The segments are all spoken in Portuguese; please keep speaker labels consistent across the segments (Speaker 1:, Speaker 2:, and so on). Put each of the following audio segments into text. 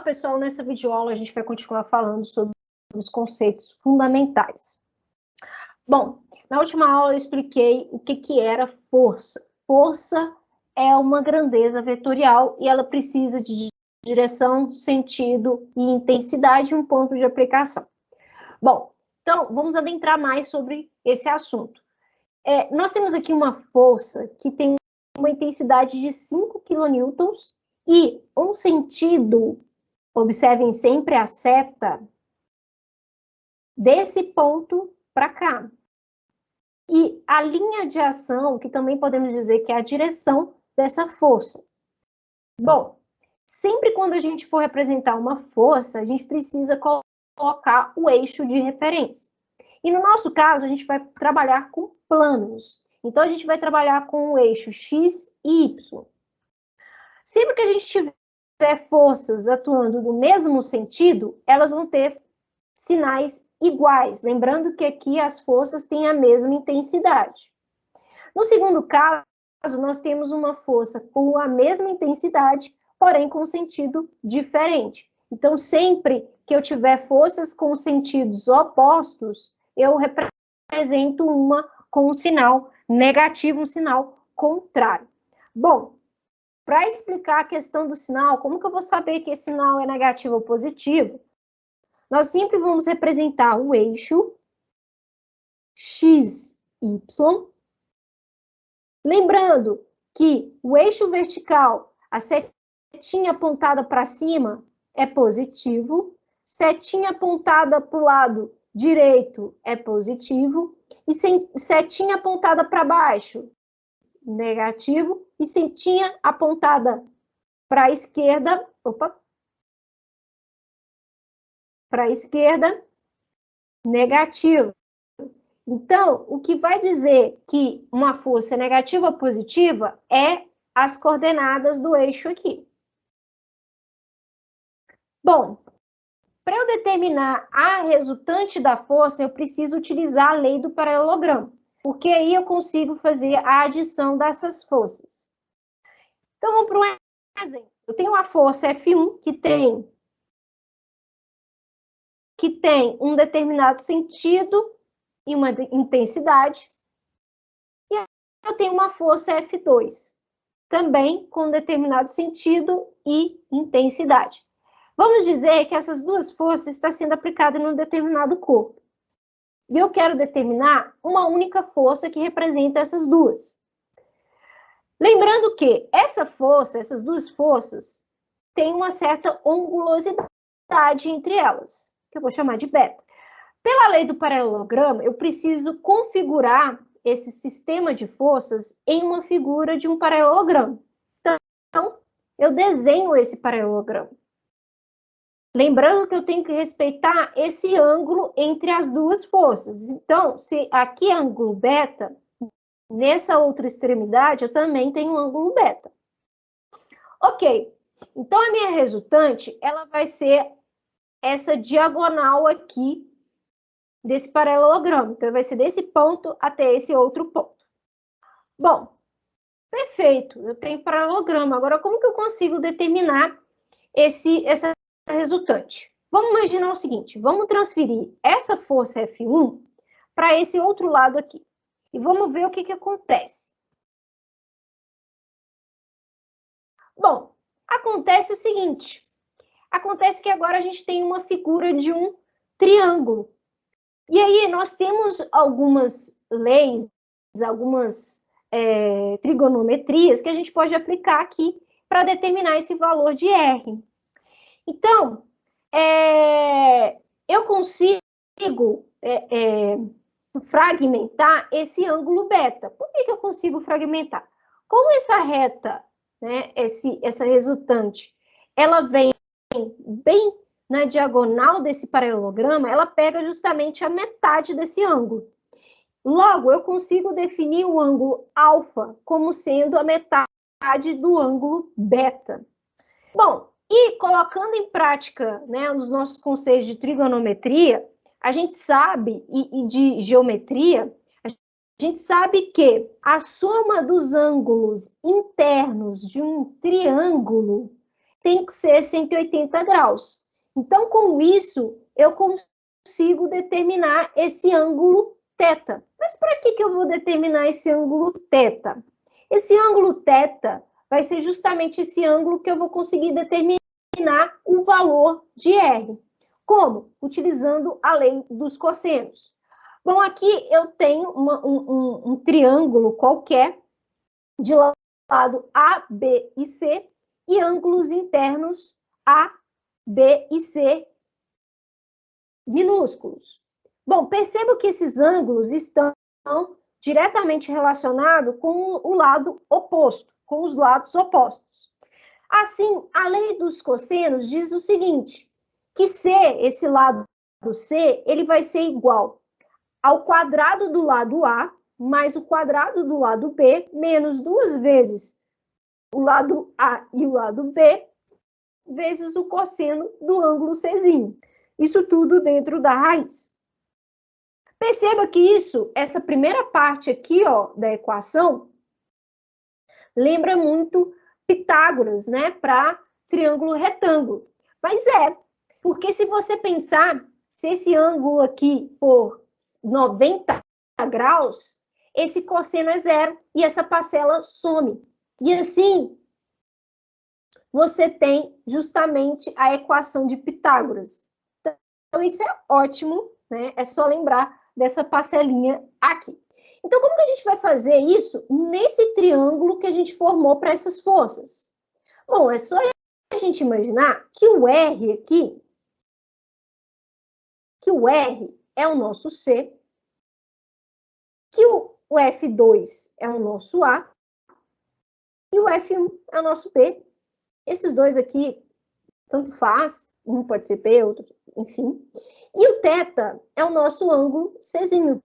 Speaker 1: pessoal, nessa videoaula a gente vai continuar falando sobre os conceitos fundamentais. Bom, na última aula eu expliquei o que era força. Força é uma grandeza vetorial e ela precisa de direção, sentido e intensidade, um ponto de aplicação. Bom, então vamos adentrar mais sobre esse assunto. Nós temos aqui uma força que tem uma intensidade de 5 kN e um sentido, observem sempre a seta, desse ponto para cá. E a linha de ação, que também podemos dizer que é a direção dessa força. Bom, sempre quando a gente for representar uma força, a gente precisa colocar o eixo de referência. E no nosso caso, a gente vai trabalhar com planos. Então, a gente vai trabalhar com o eixo X e Y. Sempre que a gente tiver forças atuando no mesmo sentido, elas vão ter sinais iguais. Lembrando que aqui as forças têm a mesma intensidade. No segundo caso, nós temos uma força com a mesma intensidade, porém com sentido diferente. Então, sempre que eu tiver forças com sentidos opostos, eu represento uma com um sinal negativo, um sinal contrário. Bom, para explicar a questão do sinal, como que eu vou saber que esse sinal é negativo ou positivo? Nós sempre vamos representar o eixo x, y. Lembrando que o eixo vertical, a setinha apontada para cima, é positivo. Setinha apontada para o lado direito é positivo. E setinha apontada para baixo, negativo. E setinha apontada para a esquerda, para a esquerda, negativo. Então, o que vai dizer que uma força é negativa ou positiva é as coordenadas do eixo aqui. Bom, para eu determinar a resultante da força, eu preciso utilizar a lei do paralelogramo, porque aí eu consigo fazer a adição dessas forças. Então, vamos para um exemplo. Eu tenho uma força F1 que tem um determinado sentido e uma intensidade, e eu tenho uma força F2, também com um determinado sentido e intensidade. Vamos dizer que essas duas forças estão sendo aplicadas num determinado corpo. E eu quero determinar uma única força que representa essas duas. Lembrando que essas duas forças, têm uma certa angulosidade entre elas, que eu vou chamar de beta. Pela lei do paralelogramo, eu preciso configurar esse sistema de forças em uma figura de um paralelogramo. Então, eu desenho esse paralelogramo. Lembrando que eu tenho que respeitar esse ângulo entre as duas forças. Então, se aqui é ângulo beta, nessa outra extremidade eu também tenho um ângulo beta. Ok, então a minha resultante, ela vai ser essa diagonal aqui desse paralelogramo. Então, vai ser desse ponto até esse outro ponto. Bom, perfeito, eu tenho paralelogramo. Agora, como que eu consigo determinar essa resultante? Vamos imaginar o seguinte, vamos transferir essa força F1 para esse outro lado aqui. E vamos ver o que acontece. Bom, acontece o seguinte, acontece que agora a gente tem uma figura de um triângulo. E aí nós temos algumas leis, algumas trigonometrias que a gente pode aplicar aqui para determinar esse valor de R. Então, eu consigo fragmentar esse ângulo beta. Por que eu consigo fragmentar? Como essa reta, né, essa resultante, ela vem bem na diagonal desse paralelograma, ela pega justamente a metade desse ângulo. Logo, eu consigo definir o ângulo alfa como sendo a metade do ângulo beta. Bom, e colocando em prática, né, os nossos conceitos de trigonometria, a gente sabe, e de geometria, a gente sabe que a soma dos ângulos internos de um triângulo tem que ser 180 graus. Então, com isso, eu consigo determinar esse ângulo θ. Mas para que eu vou determinar esse ângulo θ? Esse ângulo θ vai ser justamente esse ângulo que eu vou conseguir determinar o valor de R. Como? Utilizando a lei dos cossenos. Bom, aqui eu tenho um triângulo qualquer, de lado A, B e C, e ângulos internos A, B e C minúsculos. Bom, perceba que esses ângulos estão diretamente relacionados com o lado oposto, com os lados opostos. Assim, a lei dos cossenos diz o seguinte, que C, esse lado C, ele vai ser igual ao quadrado do lado A, mais o quadrado do lado B, menos 2 vezes o lado A e o lado B, vezes o cosseno do ângulo Czinho. Isso tudo dentro da raiz. Perceba que essa primeira parte aqui, ó, da equação, lembra muito Pitágoras, né, para triângulo retângulo. Mas porque se você pensar, se esse ângulo aqui for 90 graus, esse cosseno é 0 e essa parcela some. E assim, você tem justamente a equação de Pitágoras. Então, isso é ótimo, né? É só lembrar dessa parcelinha aqui. Então, como que a gente vai fazer isso nesse triângulo que a gente formou para essas forças? Bom, é só a gente imaginar que o R aqui, que o R é o nosso C, que o F2 é o nosso A, e o F1 é o nosso P. Esses dois aqui, tanto faz, um pode ser P, outro, enfim. E o θ é o nosso ângulo Czinho.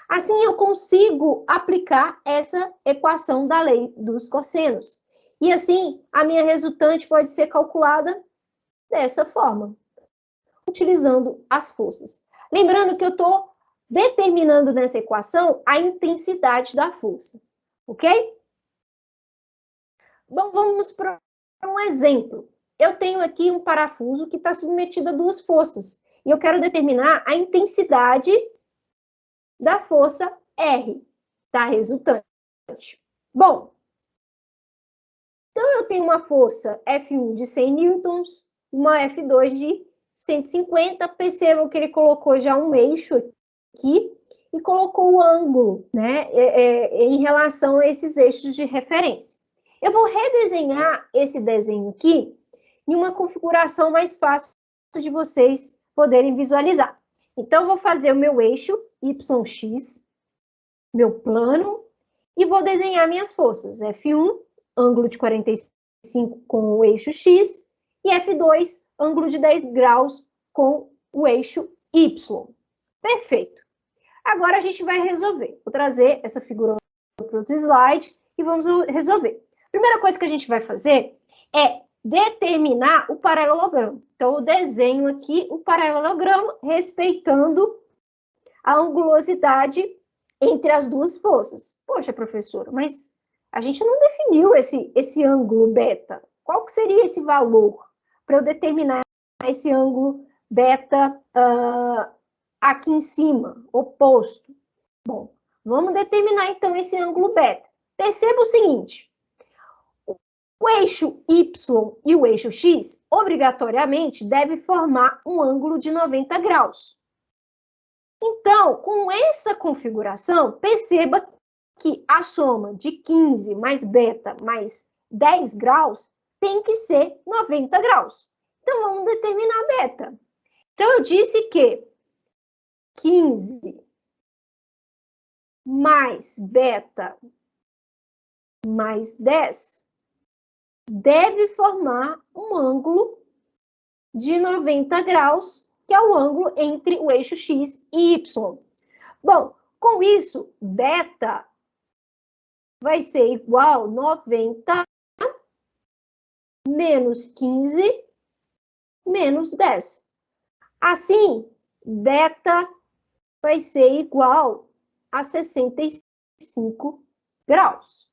Speaker 1: Assim, eu consigo aplicar essa equação da lei dos cossenos. E assim, a minha resultante pode ser calculada dessa forma, utilizando as forças. Lembrando que eu estou determinando nessa equação a intensidade da força, ok? Bom, vamos para um exemplo. Eu tenho aqui um parafuso que está submetido a 2 forças, e eu quero determinar a intensidade da força R, da resultante. Bom, então eu tenho uma força F1 de 100 newtons, uma F2 de 150, percebam que ele colocou já um eixo aqui e colocou o ângulo, né, em relação a esses eixos de referência. Eu vou redesenhar esse desenho aqui em uma configuração mais fácil de vocês poderem visualizar. Então, eu vou fazer o meu eixo YX, meu plano, e vou desenhar minhas forças. F1, ângulo de 45 com o eixo X, e F2, ângulo de 10 graus com o eixo Y. Perfeito. Agora a gente vai resolver. Vou trazer essa figura para outro slide e vamos resolver. A primeira coisa que a gente vai fazer é determinar o paralelogramo. Então, eu desenho aqui o paralelogramo respeitando a angulosidade entre as 2 forças. Poxa, professora, mas a gente não definiu esse ângulo beta. Qual que seria esse valor para eu determinar esse ângulo beta aqui em cima, oposto? Bom, vamos determinar então esse ângulo beta. Perceba o seguinte, o eixo Y e o eixo X, obrigatoriamente, devem formar um ângulo de 90 graus. Então, com essa configuração, perceba que a soma de 15 mais beta mais 10 graus tem que ser 90 graus. Então, vamos determinar beta. Então, eu disse que 15 mais beta mais 10 deve formar um ângulo de 90 graus, que é o ângulo entre o eixo X e Y. Bom, com isso, beta vai ser igual a 90 menos 15 menos 10. Assim, beta vai ser igual a 65 graus.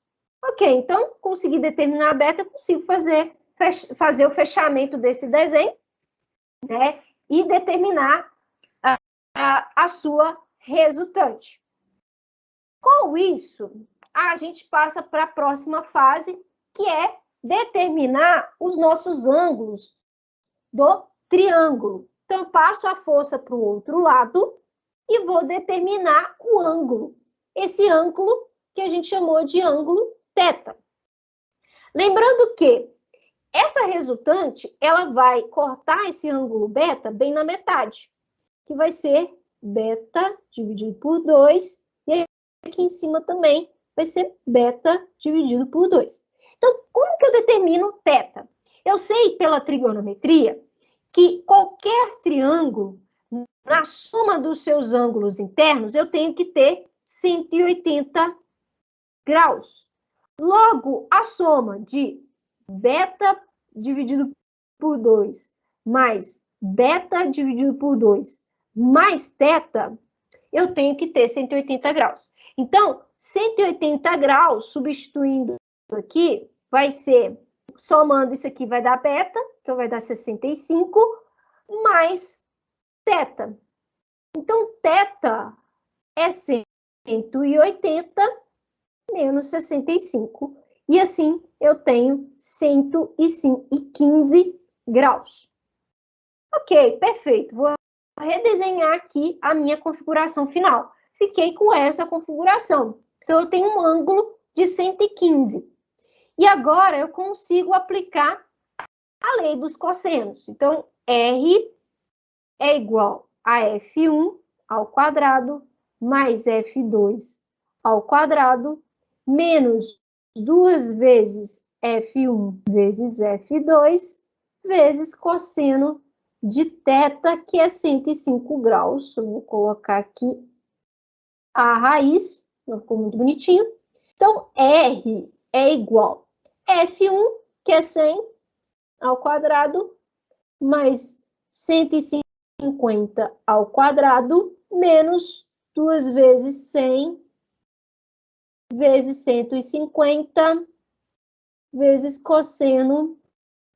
Speaker 1: Ok, então, consegui determinar a beta, eu consigo fazer fazer o fechamento desse desenho, né? E determinar a sua resultante. Com isso, a gente passa para a próxima fase, que é determinar os nossos ângulos do triângulo. Então, passo a força para o outro lado e vou determinar o ângulo. Esse ângulo que a gente chamou de ângulo θ. Lembrando que essa resultante, ela vai cortar esse ângulo beta bem na metade, que vai ser beta dividido por 2, e aqui em cima também vai ser beta dividido por 2. Então, como que eu determino θ? Eu sei pela trigonometria que qualquer triângulo, na soma dos seus ângulos internos, eu tenho que ter 180 graus. Logo, a soma de beta dividido por 2 mais beta dividido por 2 mais θ, eu tenho que ter 180 graus. Então, 180 graus, substituindo aqui, vai ser, somando isso aqui, vai dar beta, então vai dar 65, mais θ. Então, θ é 180 menos 65. E assim, eu tenho 115 graus. Ok, perfeito. Vou redesenhar aqui a minha configuração final. Fiquei com essa configuração. Então, eu tenho um ângulo de 115. E agora, eu consigo aplicar a lei dos cossenos. Então, R é igual a F1 ao quadrado mais F2 ao quadrado menos 2 vezes F1 vezes F2 vezes cosseno de θ, que é 105 graus. Eu vou colocar aqui a raiz, não ficou muito bonitinho. Então, R é igual a F1, que é 100 ao quadrado, mais 150 ao quadrado, menos 2 vezes 100 vezes 150 vezes cosseno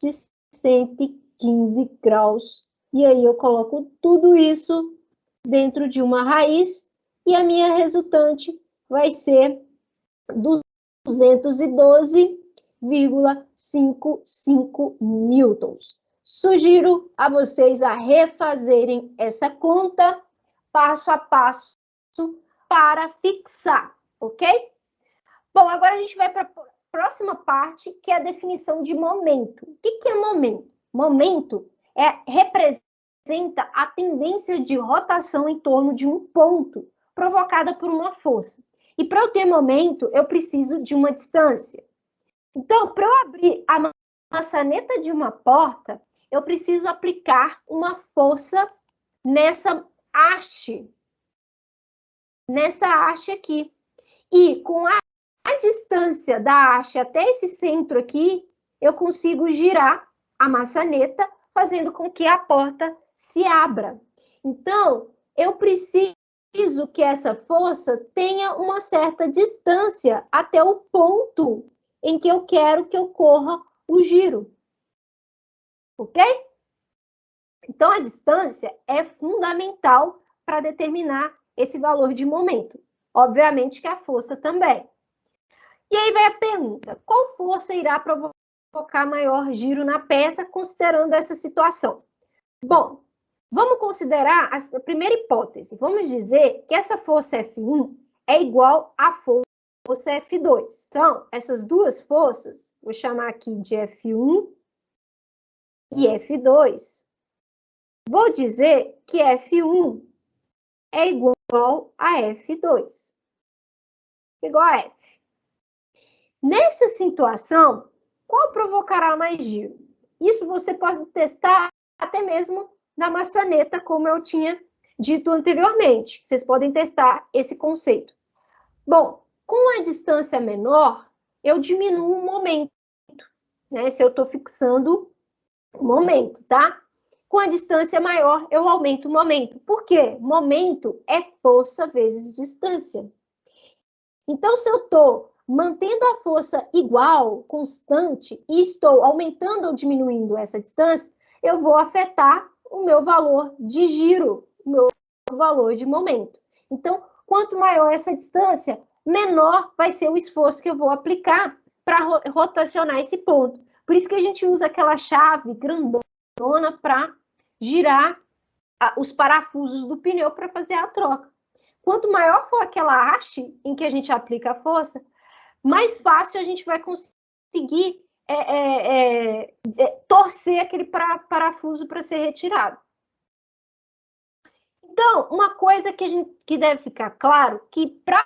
Speaker 1: de 115 graus. E aí eu coloco tudo isso dentro de uma raiz e a minha resultante vai ser 212,55 newtons. Sugiro a vocês a refazerem essa conta passo a passo para fixar, ok? Bom, agora a gente vai para a próxima parte, que é a definição de momento. O que é momento? Momento representa a tendência de rotação em torno de um ponto provocada por uma força. E para eu ter momento, eu preciso de uma distância. Então, para eu abrir a maçaneta de uma porta, eu preciso aplicar uma força nessa haste aqui. E com a distância da haste até esse centro aqui, eu consigo girar a maçaneta, fazendo com que a porta se abra. Então, eu preciso que essa força tenha uma certa distância até o ponto em que eu quero que ocorra o giro. Ok? Então, a distância é fundamental para determinar esse valor de momento. Obviamente que a força também. E aí vai a pergunta: qual força irá provocar maior giro na peça, considerando essa situação? Bom, vamos considerar a primeira hipótese. Vamos dizer que essa força F1 é igual à força F2. Então, essas duas forças, vou chamar aqui de F1 e F2. Vou dizer que F1 é igual a F2. Igual a F. Nessa situação, qual provocará mais giro? Isso você pode testar até mesmo na maçaneta, como eu tinha dito anteriormente. Vocês podem testar esse conceito. Bom, com a distância menor, eu diminuo o momento, né? Se eu estou fixando o momento, tá? Com a distância maior, eu aumento o momento. Por quê? Momento é força vezes distância. Então, se eu estou mantendo a força igual, constante, e estou aumentando ou diminuindo essa distância, eu vou afetar o meu valor de giro, o meu valor de momento. Então, quanto maior essa distância, menor vai ser o esforço que eu vou aplicar para rotacionar esse ponto. Por isso que a gente usa aquela chave grandona para girar os parafusos do pneu para fazer a troca. Quanto maior for aquela haste em que a gente aplica a força, mais fácil a gente vai conseguir torcer aquele parafuso para ser retirado. Então, uma coisa que deve ficar claro, que para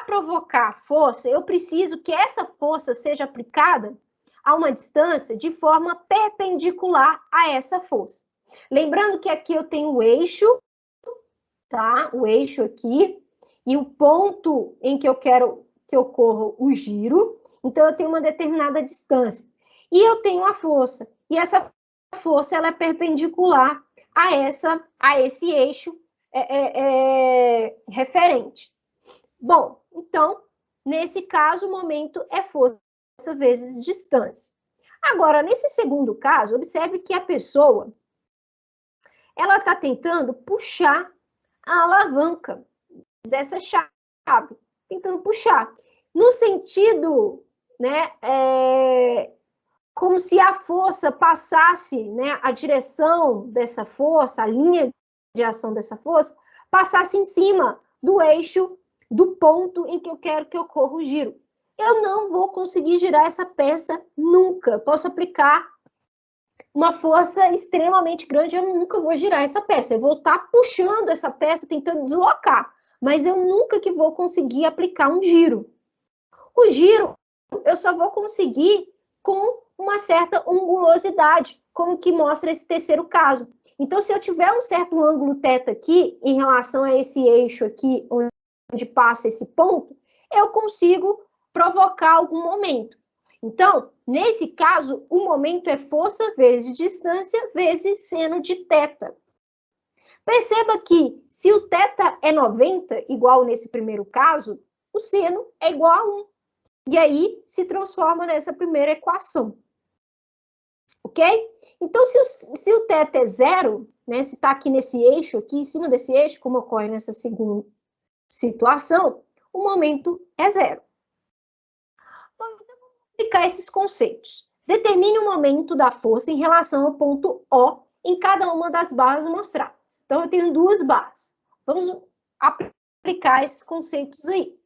Speaker 1: provocar força, eu preciso que essa força seja aplicada a uma distância de forma perpendicular a essa força. Lembrando que aqui eu tenho o eixo, tá? O eixo aqui, e o ponto em que eu quero que ocorra o giro. Então, eu tenho uma determinada distância. E eu tenho a força. E essa força, ela é perpendicular a esse eixo referente. Bom, então, nesse caso, o momento é força vezes distância. Agora, nesse segundo caso, observe que a pessoa, ela está tentando puxar a alavanca dessa chave, tentando puxar, no sentido, né, como se a força passasse, né, a direção dessa força, a linha de ação dessa força, passasse em cima do eixo, do ponto em que eu quero que ocorra o giro. Eu não vou conseguir girar essa peça nunca. Posso aplicar uma força extremamente grande, eu nunca vou girar essa peça. Eu vou estar puxando essa peça, tentando deslocar, mas eu nunca que vou conseguir aplicar um giro. O giro, eu só vou conseguir com uma certa angulosidade, como que mostra esse terceiro caso. Então, se eu tiver um certo ângulo θ aqui, em relação a esse eixo aqui, onde passa esse ponto, eu consigo provocar algum momento. Então, nesse caso, o momento é força vezes distância vezes seno de θ. Perceba que, se o θ é 90, igual nesse primeiro caso, o seno é igual a 1. E aí, se transforma nessa primeira equação. Ok? Então, se o θ é 0, né, se está aqui nesse eixo, aqui em cima desse eixo, como ocorre nessa segunda situação, o momento é 0. Então, vamos explicar esses conceitos. Determine o momento da força em relação ao ponto O em cada uma das barras mostradas. Então, eu tenho duas barras. Vamos aplicar esses conceitos aí.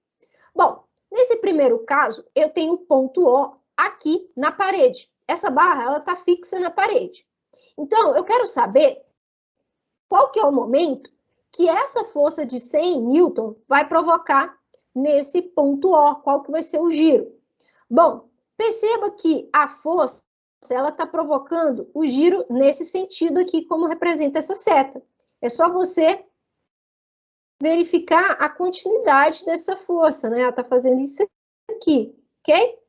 Speaker 1: Bom, nesse primeiro caso, eu tenho o ponto O aqui na parede. Essa barra, ela está fixa na parede. Então, eu quero saber qual que é o momento que essa força de 100 Newton vai provocar nesse ponto O, qual que vai ser o giro. Bom, perceba que a força, ela está provocando o giro nesse sentido aqui, como representa essa seta. É só você verificar a continuidade dessa força, né? Ela está fazendo isso aqui, ok?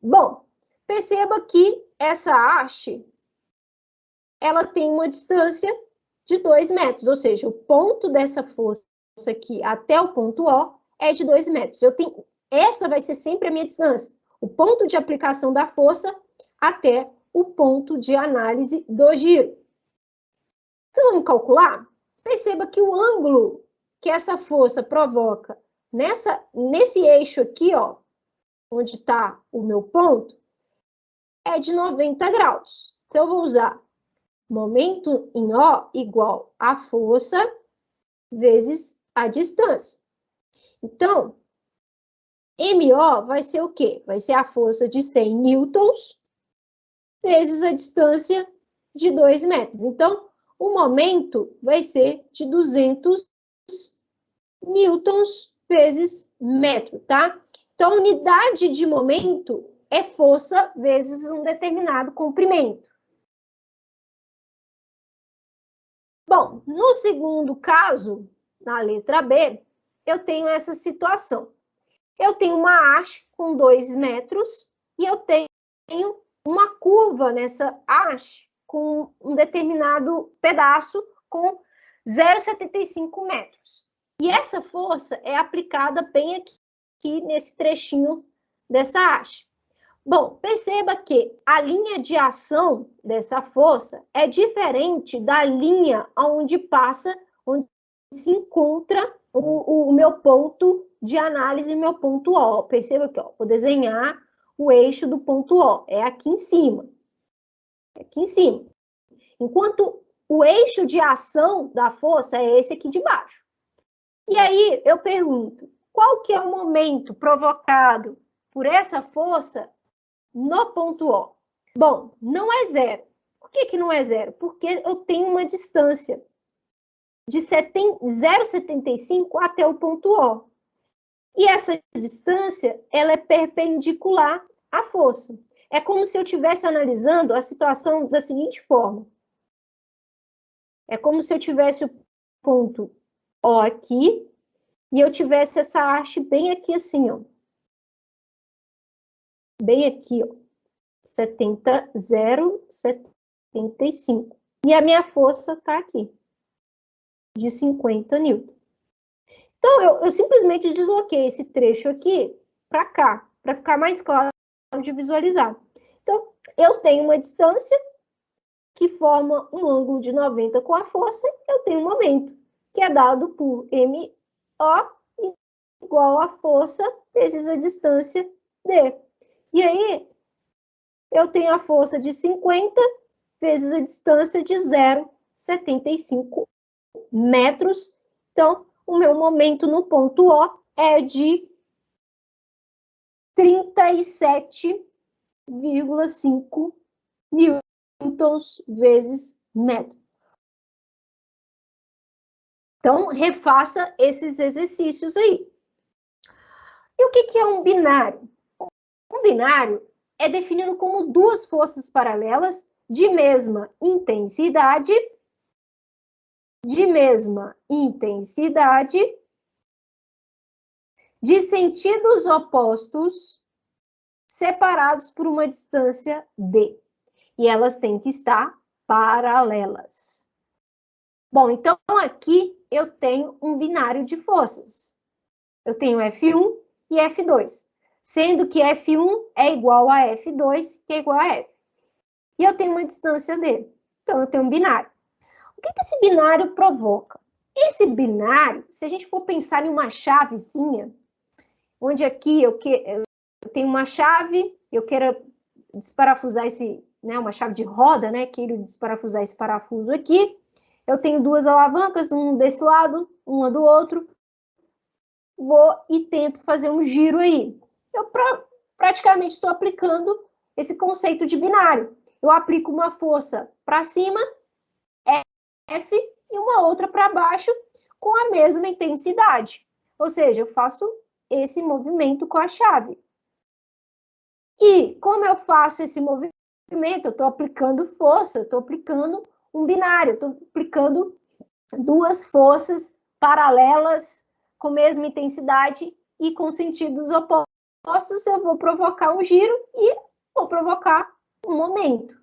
Speaker 1: Bom, perceba que essa haste, ela tem uma distância de 2 metros, ou seja, o ponto dessa força aqui até o ponto O é de 2 metros. Essa vai ser sempre a minha distância, o ponto de aplicação da força até o ponto de análise do giro. Então, vamos calcular? Perceba que o ângulo que essa força provoca nesse eixo aqui, ó, onde está o meu ponto, é de 90 graus. Então, eu vou usar momento em O igual a força vezes a distância. Então, MO vai ser o quê? Vai ser a força de 100 newtons vezes a distância de 2 metros. Então, o momento vai ser de 200 newtons vezes metro, tá? Então, a unidade de momento é força vezes um determinado comprimento. Bom, no segundo caso, na letra B, eu tenho essa situação. Eu tenho uma haste com 2 metros e eu tenho uma curva nessa haste com um determinado pedaço com 0,75 metros. E essa força é aplicada bem aqui nesse trechinho dessa haste. Bom, perceba que a linha de ação dessa força é diferente da linha onde passa, onde se encontra o meu ponto de análise, meu ponto O. Perceba que, ó, vou desenhar o eixo do ponto O, é aqui em cima. É aqui em cima. Enquanto o eixo de ação da força é esse aqui de baixo. E aí eu pergunto, qual que é o momento provocado por essa força no ponto O? Bom, não é zero. Por que não é zero? Porque eu tenho uma distância de 0,75 até o ponto O. E essa distância, ela é perpendicular à força. É como se eu estivesse analisando a situação da seguinte forma. É como se eu tivesse o ponto O aqui e eu tivesse essa haste bem aqui assim, ó. Bem aqui, ó. 0,75. E a minha força está aqui, de 50 newton. Então, eu simplesmente desloquei esse trecho aqui para cá, para ficar mais claro de visualizar. Então, eu tenho uma distância que forma um ângulo de 90 com a força, eu tenho um momento, que é dado por MO igual a força vezes a distância D. E aí, eu tenho a força de 50 vezes a distância de 0,75 metros. Então, o meu momento no ponto O é de 37,5 newtons vezes metro. Então, refaça esses exercícios aí. E o que é um binário? Um binário é definido como duas forças paralelas de mesma intensidade, de sentidos opostos, separados por uma distância d. E elas têm que estar paralelas. Bom, então aqui eu tenho um binário de forças. Eu tenho F1 e F2, sendo que F1 é igual a F2, que é igual a F. E eu tenho uma distância d. Então eu tenho um binário. O que esse binário provoca? Esse binário, se a gente for pensar em uma chavezinha, onde aqui eu tenho uma chave, eu quero desparafusar uma chave de roda, né? Quero desparafusar esse parafuso aqui. Eu tenho duas alavancas, um desse lado, uma do outro. Vou e tento fazer um giro aí. Eu praticamente estou aplicando esse conceito de binário. Eu aplico uma força para cima, F, e uma outra para baixo, com a mesma intensidade. Ou seja, eu faço esse movimento com a chave. E como eu faço esse movimento, eu estou aplicando força, estou aplicando um binário, estou aplicando duas forças paralelas com a mesma intensidade e com sentidos opostos, eu vou provocar um giro e vou provocar um momento.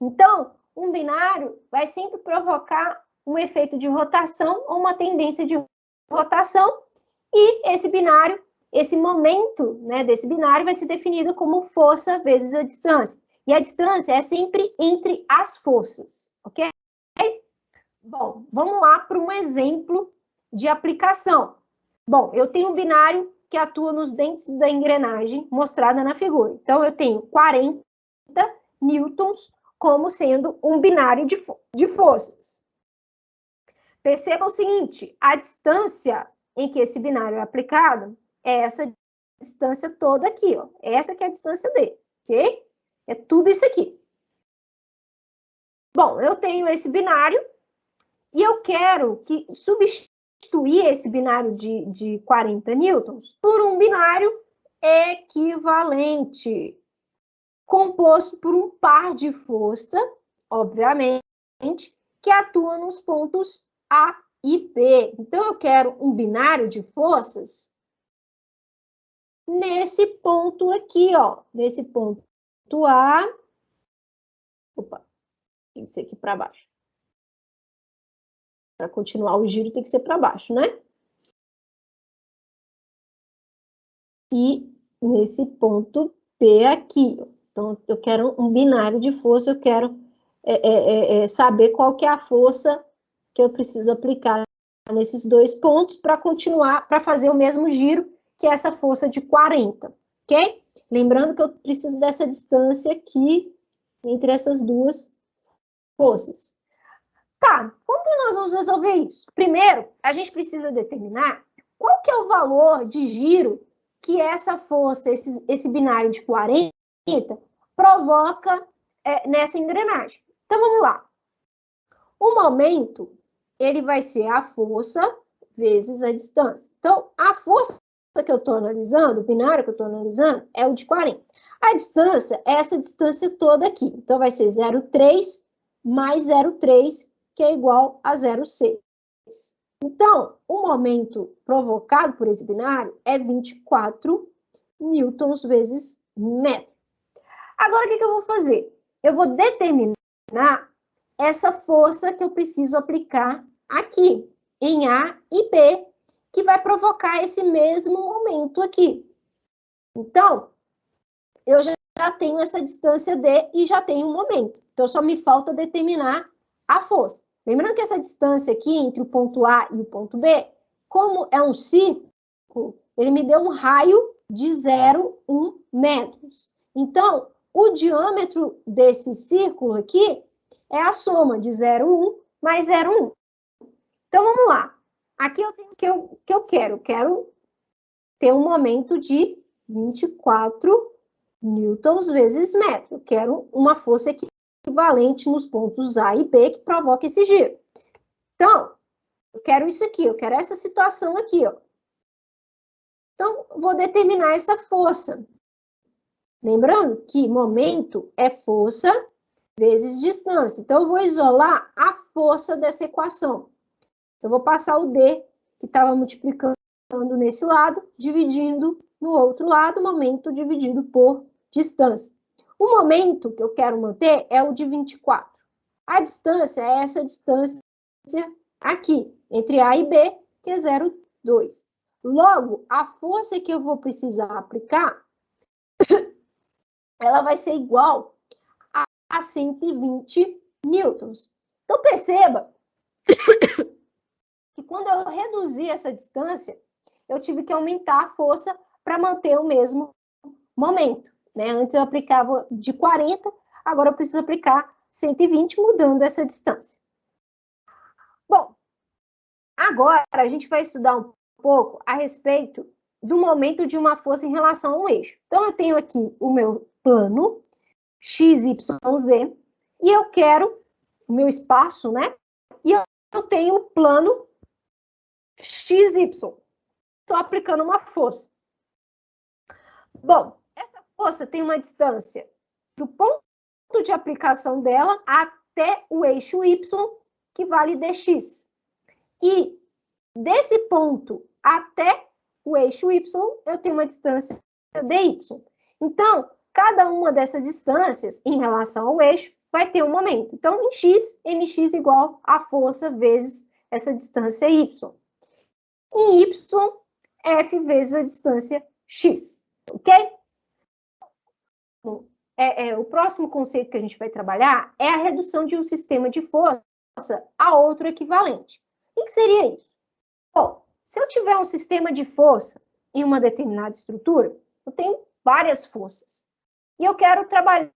Speaker 1: Então, um binário vai sempre provocar um efeito de rotação ou uma tendência de rotação, e esse binário, esse momento, né, desse binário vai ser definido como força vezes a distância. E a distância é sempre entre as forças, ok? Bom, vamos lá para um exemplo de aplicação. Bom, eu tenho um binário que atua nos dentes da engrenagem mostrada na figura. Então, eu tenho 40 newtons como sendo um binário de forças. Perceba o seguinte, a distância em que esse binário é aplicado é essa distância toda aqui, ó. Essa que é a distância dele, ok? É tudo isso aqui. Bom, eu tenho esse binário e eu quero substituir esse binário de 40 newtons por um binário equivalente, composto por um par de força, obviamente, que atua nos pontos A e B. Então, eu quero um binário de forças nesse ponto aqui, ó. Nesse ponto A. Opa, tem que ser aqui para baixo. Para continuar o giro, tem que ser para baixo, né? E nesse ponto P aqui. Então, eu quero um binário de força, eu quero saber qual que é a força que eu preciso aplicar nesses dois pontos para continuar, para fazer o mesmo giro, que é essa força de 40, ok? Lembrando que eu preciso dessa distância aqui entre essas duas forças. Tá, como que nós vamos resolver isso? Primeiro, a gente precisa determinar qual que é o valor de giro que essa força, esse binário de 40, provoca nessa engrenagem. Então, vamos lá. O momento, ele vai ser a força vezes a distância. Então, a força que eu estou analisando, o binário que eu estou analisando, é o de 40. A distância é essa distância toda aqui. Então, vai ser 0,3 mais 0,3, que é igual a 0,6. Então, o momento provocado por esse binário é 24 newtons vezes metro. Agora, o que eu vou fazer? Eu vou determinar essa força que eu preciso aplicar aqui, em A e B, que vai provocar esse mesmo momento aqui. Então, eu já tenho essa distância D e já tenho um momento. Então, só me falta determinar a força. Lembrando que essa distância aqui entre o ponto A e o ponto B, como é um círculo, ele me deu um raio de 0,1 metros. Então, o diâmetro desse círculo aqui é a soma de 0,1 mais 0,1. Então, vamos lá. Aqui eu tenho o que eu quero. Eu quero ter um momento de 24 newtons vezes metro. Eu quero uma força equivalente nos pontos A e B que provoca esse giro. Então, eu quero isso aqui, eu quero essa situação aqui, ó. Então, vou determinar essa força. Lembrando que momento é força vezes distância. Então, eu vou isolar a força dessa equação. Eu vou passar o D, que estava multiplicando nesse lado, dividindo no outro lado, momento dividido por distância. O momento que eu quero manter é o de 24. A distância é essa distância aqui, entre A e B, que é 0,2. Logo, a força que eu vou precisar aplicar, ela vai ser igual a 120 newtons. Então, perceba que quando eu reduzi essa distância, eu tive que aumentar a força para manter o mesmo momento. Né? Antes eu aplicava de 40, agora eu preciso aplicar 120, mudando essa distância. Bom, agora a gente vai estudar um pouco a respeito do momento de uma força em relação a um eixo. Então, eu tenho aqui o meu plano, x, y, z, e eu quero o meu espaço, né? E eu tenho o plano x, y. Estou aplicando uma força. Bom, essa força tem uma distância do ponto de aplicação dela até o eixo y, que vale dx. E desse ponto até o eixo y, eu tenho uma distância dy. Então, cada uma dessas distâncias em relação ao eixo vai ter um momento. Então, em x, mx igual a força vezes essa distância y. Em y, f vezes a distância x. Ok? O próximo conceito que a gente vai trabalhar é a redução de um sistema de força a outro equivalente. O que seria isso? Bom, se eu tiver um sistema de força em uma determinada estrutura, eu tenho várias forças. E eu quero trabalhar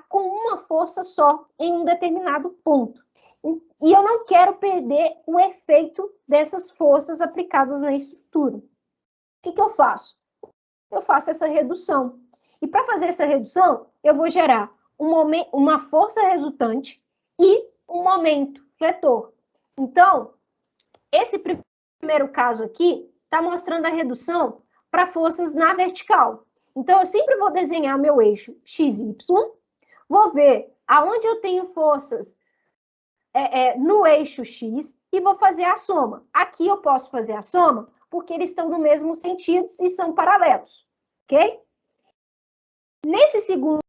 Speaker 1: com uma força só em um determinado ponto. E eu não quero perder o efeito dessas forças aplicadas na estrutura. O que eu faço? Eu faço essa redução. E para fazer essa redução, eu vou gerar uma força resultante e um momento fletor. Então, esse primeiro caso aqui está mostrando a redução para forças na vertical. Então, eu sempre vou desenhar meu eixo XY, vou ver aonde eu tenho forças no eixo X e vou fazer a soma. Aqui eu posso fazer a soma porque eles estão no mesmo sentido e são paralelos, ok? Nesse segundo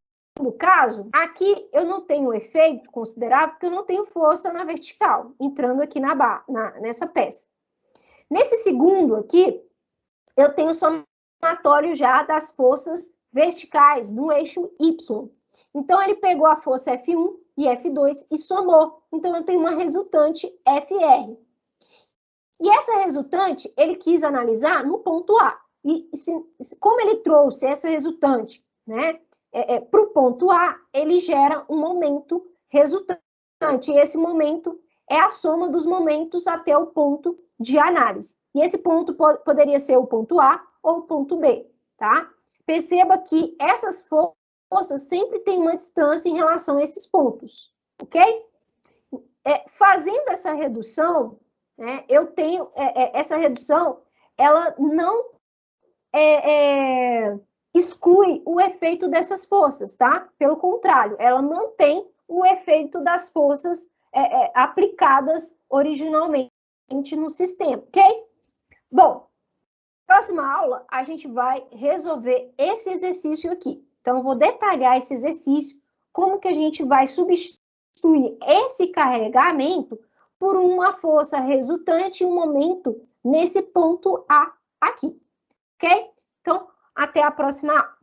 Speaker 1: caso, aqui eu não tenho efeito considerável porque eu não tenho força na vertical, entrando aqui nessa peça. Nesse segundo aqui, eu tenho somente somatório já das forças verticais no eixo Y. Então, ele pegou a força F1 e F2 e somou. Então, eu tenho uma resultante FR. E essa resultante, ele quis analisar no ponto A. E como ele trouxe essa resultante, né, para o ponto A, ele gera um momento resultante. E esse momento é a soma dos momentos até o ponto de análise. E esse ponto poderia ser o ponto A ou o ponto B, tá? Perceba que essas forças sempre têm uma distância em relação a esses pontos, ok? Fazendo essa redução, né, eu tenho essa redução, ela não exclui o efeito dessas forças, tá? Pelo contrário, ela mantém o efeito das forças aplicadas originalmente no sistema, ok? Bom, próxima aula a gente vai resolver esse exercício aqui. Então, eu vou detalhar esse exercício, como que a gente vai substituir esse carregamento por uma força resultante em um momento nesse ponto A aqui, ok? Então, até a próxima aula.